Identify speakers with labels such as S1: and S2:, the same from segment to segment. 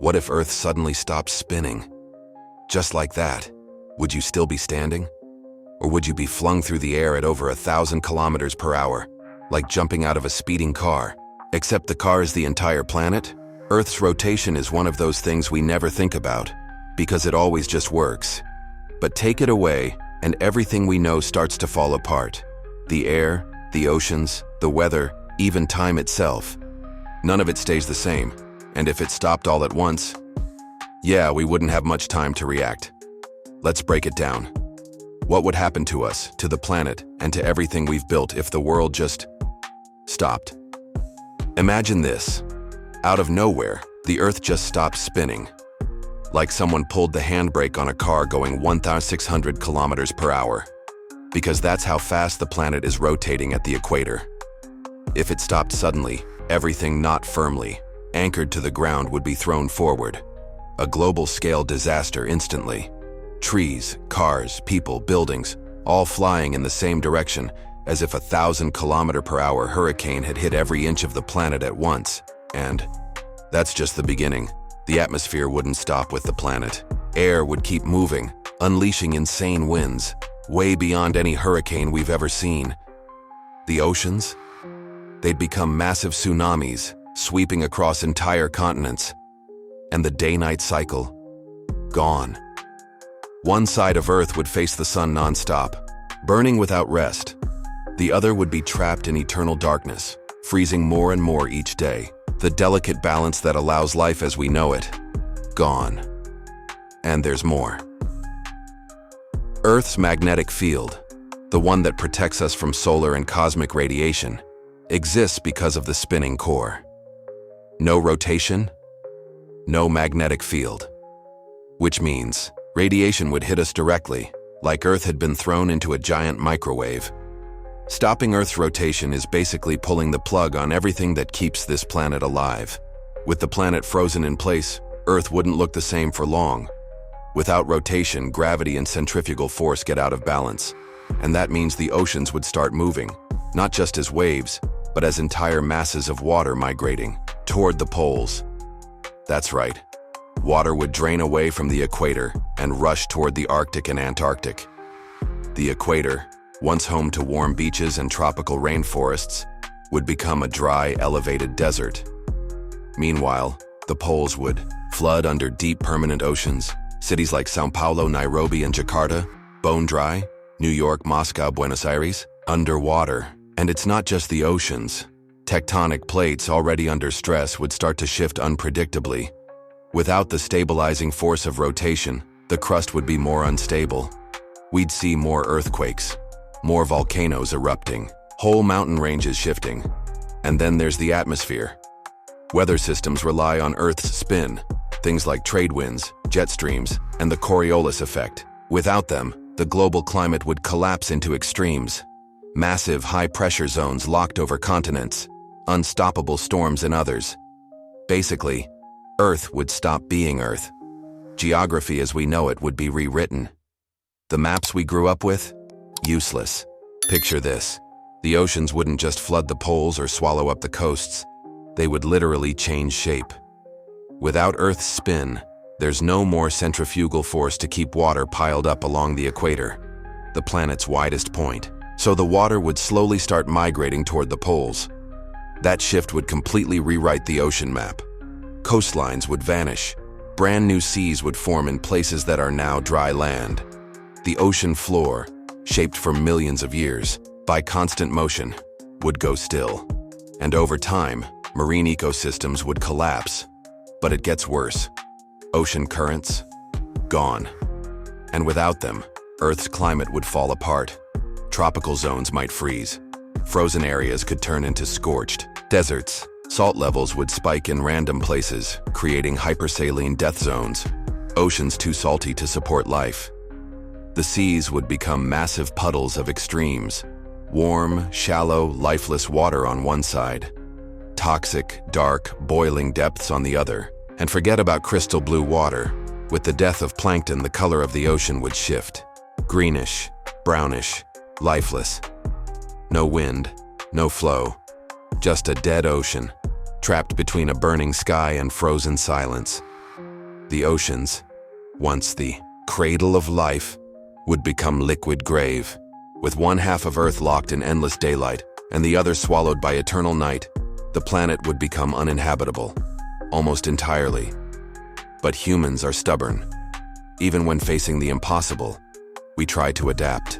S1: What if Earth suddenly stopped spinning? Just like that, would you still be standing? Or would you be flung through the air at over 1,000 kilometers per hour, like jumping out of a speeding car? Except the car is the entire planet? Earth's rotation is one of those things we never think about, because it always just works. But take it away, and everything we know starts to fall apart. The air, the oceans, the weather, even time itself. None of it stays the same, and if it stopped all at once, yeah, we wouldn't have much time to react. Let's break it down. What would happen to us, to the planet, and to everything we've built if the world just stopped? Imagine this. Out of nowhere, the Earth just stopped spinning. Like someone pulled the handbrake on a car going 1,600 kilometers per hour. Because that's how fast the planet is rotating at the equator. If it stopped suddenly, everything not firmly anchored to the ground would be thrown forward. A global-scale disaster instantly. Trees, cars, people, buildings, all flying in the same direction, as if a 1,000-kilometer-per-hour hurricane had hit every inch of the planet at once. And that's just the beginning. The atmosphere wouldn't stop with the planet. Air would keep moving, unleashing insane winds, way beyond any hurricane we've ever seen. The oceans? They'd become massive tsunamis, sweeping across entire continents. And the day-night cycle? Gone. One side of Earth would face the sun non-stop, burning without rest. The other would be trapped in eternal darkness, freezing more and more each day. The delicate balance that allows life as we know it, gone. And there's more. Earth's magnetic field, the one that protects us from solar and cosmic radiation, exists because of the spinning core. No rotation, no magnetic field. Which means radiation would hit us directly, like Earth had been thrown into a giant microwave. Stopping Earth's rotation is basically pulling the plug on everything that keeps this planet alive. With the planet frozen in place, Earth wouldn't look the same for long. Without rotation, gravity and centrifugal force get out of balance, and that means the oceans would start moving, not just as waves, but as entire masses of water migrating toward the poles. That's right. Water would drain away from the equator and rush toward the Arctic and Antarctic. The equator, once home to warm beaches and tropical rainforests, would become a dry, elevated desert. Meanwhile, the poles would flood under deep permanent oceans. Cities like Sao Paulo, Nairobi, and Jakarta, bone dry. New York, Moscow, Buenos Aires, underwater. And it's not just the oceans. Tectonic plates already under stress would start to shift unpredictably. Without the stabilizing force of rotation, the crust would be more unstable. We'd see more earthquakes, more volcanoes erupting, whole mountain ranges shifting. And then there's the atmosphere. Weather systems rely on Earth's spin, things like trade winds, jet streams, and the Coriolis effect. Without them, the global climate would collapse into extremes. Massive high-pressure zones locked over continents, unstoppable storms in others. Basically, Earth would stop being Earth. Geography as we know it would be rewritten. The maps we grew up with? Useless. Picture this. The oceans wouldn't just flood the poles or swallow up the coasts. They would literally change shape. Without Earth's spin, there's no more centrifugal force to keep water piled up along the equator, the planet's widest point. So the water would slowly start migrating toward the poles. That shift would completely rewrite the ocean map. Coastlines would vanish. Brand new seas would form in places that are now dry land. The ocean floor, shaped for millions of years by constant motion, would go still. And over time, marine ecosystems would collapse. But it gets worse. Ocean currents? Gone. And without them, Earth's climate would fall apart. Tropical zones might freeze. Frozen areas could turn into scorched deserts. Salt levels would spike in random places, creating hypersaline death zones. Oceans too salty to support life. The seas would become massive puddles of extremes. Warm, shallow, lifeless water on one side. Toxic, dark, boiling depths on the other. And forget about crystal blue water. With the death of plankton, the color of the ocean would shift. Greenish, brownish, lifeless. No wind, no flow. Just a dead ocean, trapped between a burning sky and frozen silence. The oceans, once the cradle of life, would become liquid grave. With one half of Earth locked in endless daylight and the other swallowed by eternal night, the planet would become uninhabitable, almost entirely. But humans are stubborn. Even when facing the impossible, we try to adapt.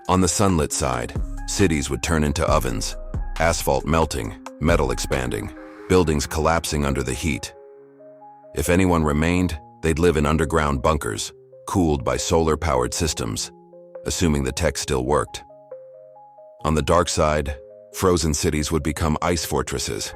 S1: On the sunlit side, cities would turn into ovens, asphalt melting, metal expanding, buildings collapsing under the heat. If anyone remained, they'd live in underground bunkers, cooled by solar-powered systems, assuming the tech still worked. On the dark side, frozen cities would become ice fortresses.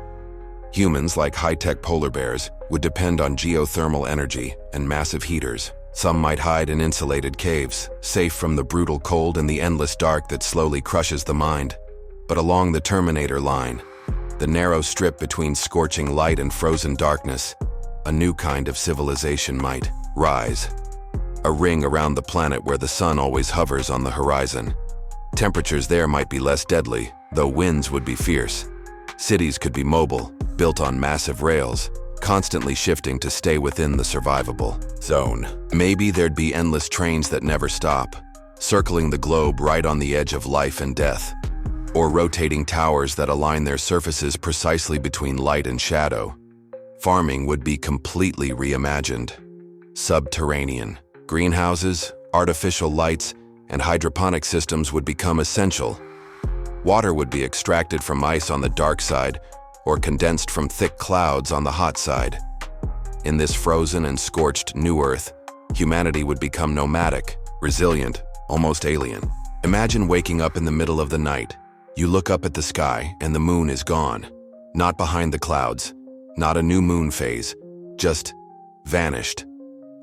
S1: Humans, like high-tech polar bears, would depend on geothermal energy and massive heaters. Some might hide in insulated caves, safe from the brutal cold and the endless dark that slowly crushes the mind. But along the Terminator line, the narrow strip between scorching light and frozen darkness, a new kind of civilization might rise. A ring around the planet where the sun always hovers on the horizon. Temperatures there might be less deadly, though winds would be fierce. Cities could be mobile, built on massive rails, constantly shifting to stay within the survivable zone. Maybe there'd be endless trains that never stop, circling the globe right on the edge of life and death, or rotating towers that align their surfaces precisely between light and shadow. Farming would be completely reimagined. Subterranean greenhouses, artificial lights, and hydroponic systems would become essential. Water would be extracted from ice on the dark side, or condensed from thick clouds on the hot side. In this frozen and scorched new Earth, humanity would become nomadic, resilient, almost alien. Imagine waking up in the middle of the night. You look up at the sky and the moon is gone. Not behind the clouds, not a new moon phase, just vanished.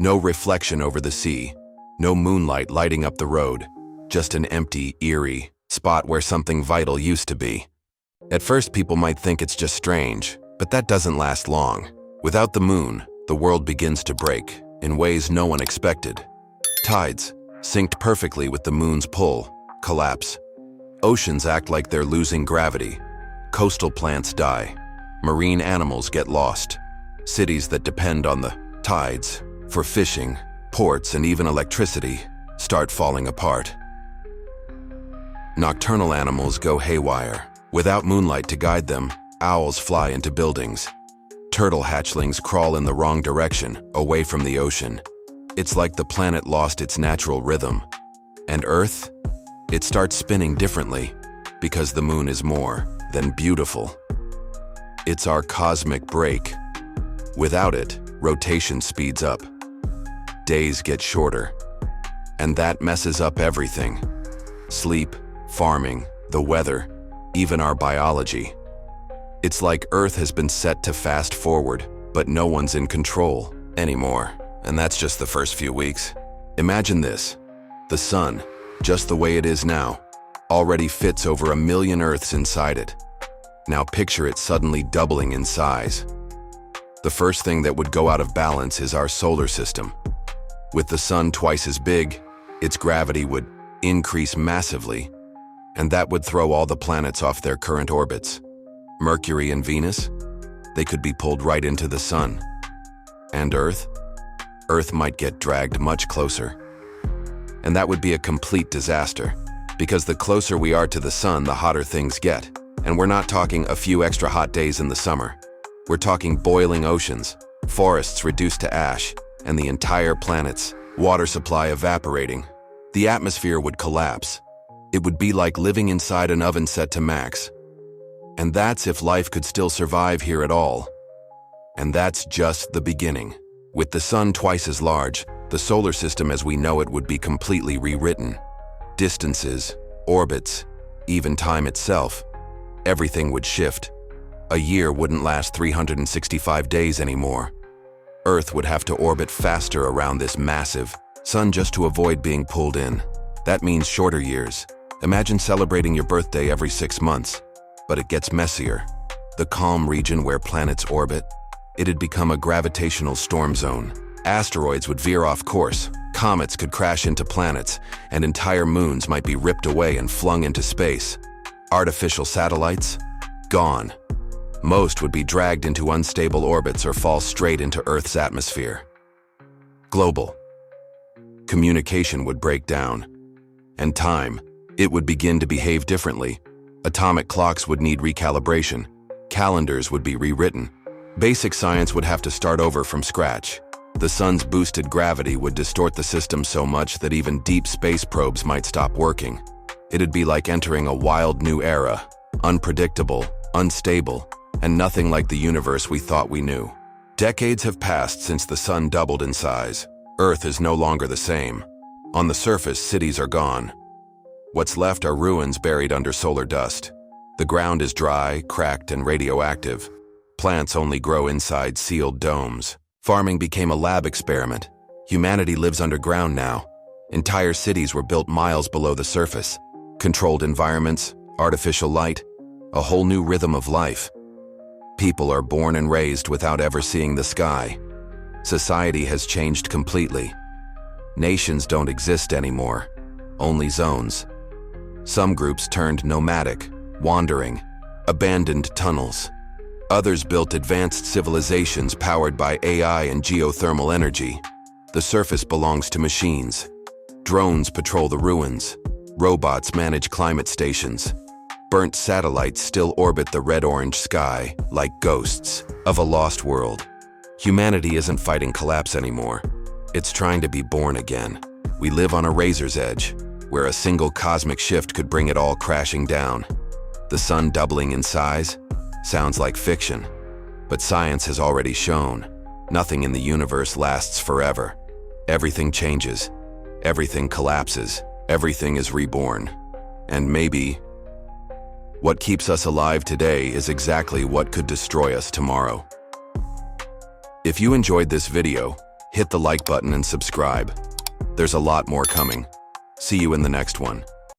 S1: No reflection over the sea, no moonlight lighting up the road, just an empty, eerie spot where something vital used to be. At first, people might think it's just strange, but that doesn't last long. Without the moon, the world begins to break in ways no one expected. Tides, synced perfectly with the moon's pull, collapse. Oceans act like they're losing gravity. Coastal plants die. Marine animals get lost. Cities that depend on the tides for fishing, ports, and even electricity start falling apart. Nocturnal animals go haywire. Without moonlight to guide them, owls fly into buildings. Turtle hatchlings crawl in the wrong direction, away from the ocean. It's like the planet lost its natural rhythm. And Earth? It starts spinning differently, because the moon is more than beautiful. It's our cosmic break. Without it, rotation speeds up. Days get shorter. And that messes up everything. Sleep, farming, the weather, even our biology. It's like Earth has been set to fast forward, but no one's in control anymore. And that's just the first few weeks. Imagine this. The sun, just the way it is now, already fits over 1 million Earths inside it. Now picture it suddenly doubling in size. The first thing that would go out of balance is our solar system. With the sun twice as big, its gravity would increase massively, and that would throw all the planets off their current orbits. Mercury and Venus, they could be pulled right into the sun. And Earth? Earth might get dragged much closer. And that would be a complete disaster, because the closer we are to the sun, the hotter things get. And we're not talking a few extra hot days in the summer. We're talking boiling oceans, forests reduced to ash, and the entire planet's water supply evaporating. The atmosphere would collapse. It would be like living inside an oven set to max. And that's if life could still survive here at all. And that's just the beginning. With the sun twice as large, the solar system as we know it would be completely rewritten. Distances, orbits, even time itself. Everything would shift. A year wouldn't last 365 days anymore. Earth would have to orbit faster around this massive sun just to avoid being pulled in. That means shorter years. Imagine celebrating your birthday every 6 months. But it gets messier. The calm region where planets orbit, it'd become a gravitational storm zone. Asteroids would veer off course, comets could crash into planets, and entire moons might be ripped away and flung into space. Artificial satellites? Gone. Most would be dragged into unstable orbits or fall straight into Earth's atmosphere. Global. Communication would break down. And time, it would begin to behave differently. Atomic clocks would need recalibration. Calendars would be rewritten. Basic science would have to start over from scratch. The sun's boosted gravity would distort the system so much that even deep space probes might stop working. It'd be like entering a wild new era, unpredictable, unstable, and nothing like the universe we thought we knew. Decades have passed since the sun doubled in size. Earth is no longer the same. On the surface, cities are gone. What's left are ruins buried under solar dust. The ground is dry, cracked, and radioactive. Plants only grow inside sealed domes. Farming became a lab experiment. Humanity lives underground now. Entire cities were built miles below the surface. Controlled environments, artificial light, a whole new rhythm of life. People are born and raised without ever seeing the sky. Society has changed completely. Nations don't exist anymore, only zones. Some groups turned nomadic, wandering, abandoned tunnels. Others built advanced civilizations powered by AI and geothermal energy. The surface belongs to machines. Drones patrol the ruins. Robots manage climate stations. Burnt satellites still orbit the red-orange sky, like ghosts of a lost world. Humanity isn't fighting collapse anymore. It's trying to be born again. We live on a razor's edge, where a single cosmic shift could bring it all crashing down. The sun doubling in size sounds like fiction, but science has already shown nothing in the universe lasts forever. Everything changes, everything collapses, everything is reborn. And maybe what keeps us alive today is exactly what could destroy us tomorrow. If you enjoyed this video, hit the like button and subscribe. There's a lot more coming. See you in the next one.